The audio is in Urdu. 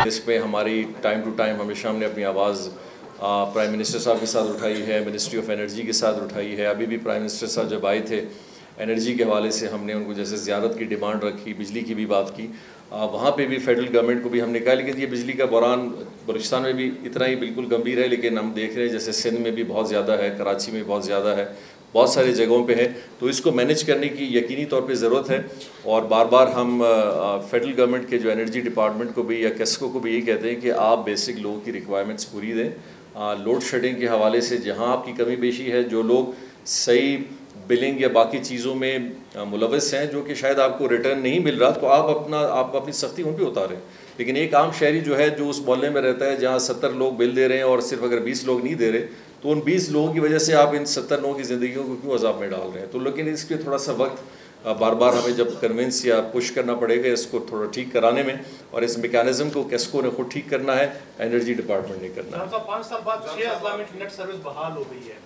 اس پہ ہماری ٹائم ٹو ٹائم ہمیشہ ہم نے اپنی آواز پرائم منسٹر صاحب کے ساتھ اٹھائی ہے، منسٹری آف انرجی کے ساتھ اٹھائی ہے. ابھی بھی پرائم منسٹر صاحب جب آئے تھے انرجی کے حوالے سے ہم نے ان کو جیسے زیارت کی ڈیمانڈ رکھی، بجلی کی بھی بات کی. وہاں پہ بھی فیڈرل گورنمنٹ کو بھی ہم نے کہا لیکن یہ بجلی کا بحران بلوچستان میں بھی اتنا ہی بالکل گمبھیر ہے، لیکن ہم دیکھ رہے ہیں جیسے سندھ میں بھی بہت زیادہ ہے، کراچی میں بہت زیادہ ہے، بہت سارے جگہوں پہ ہے. تو اس کو مینیج کرنے کی یقینی طور پہ ضرورت ہے. اور بار بار ہم فیڈرل گورنمنٹ کے جو انرجی ڈپارٹمنٹ کو بھی یا کیسکو کو بھی یہی کہتے ہیں کہ آپ بیسک لوگوں کی ریکوائرمنٹس پوری دیں. لوڈ شیڈنگ کے حوالے سے جہاں آپ کی کمی بیشی ہے، جو لوگ صحیح بلنگ یا باقی چیزوں میں ملوث ہیں جو کہ شاید آپ کو ریٹرن نہیں مل رہا، تو آپ اپنی سختی ان پہ اتاریں. لیکن ایک عام شہری جو ہے جو اس محلے میں رہتا ہے جہاں 70 لوگ بل دے رہے ہیں اور صرف اگر 20 لوگ نہیں دے رہے، تو ان 20 لوگوں کی وجہ سے آپ ان 70 لوگوں کی زندگیوں کو کیوں عذاب میں ڈال رہے ہیں. تو لیکن اس کے تھوڑا سا وقت بار بار ہمیں جب کنونس یا پش کرنا پڑے گا اس کو تھوڑا ٹھیک کرانے میں، اور اس میکانزم کو کیسکو نے خود ٹھیک کرنا ہے، انرجی ڈپارٹمنٹ نے کرنا ہے. 5 سال بعد 6 اضلاع میں انٹرنیٹ سروس بحال ہو گئی ہے.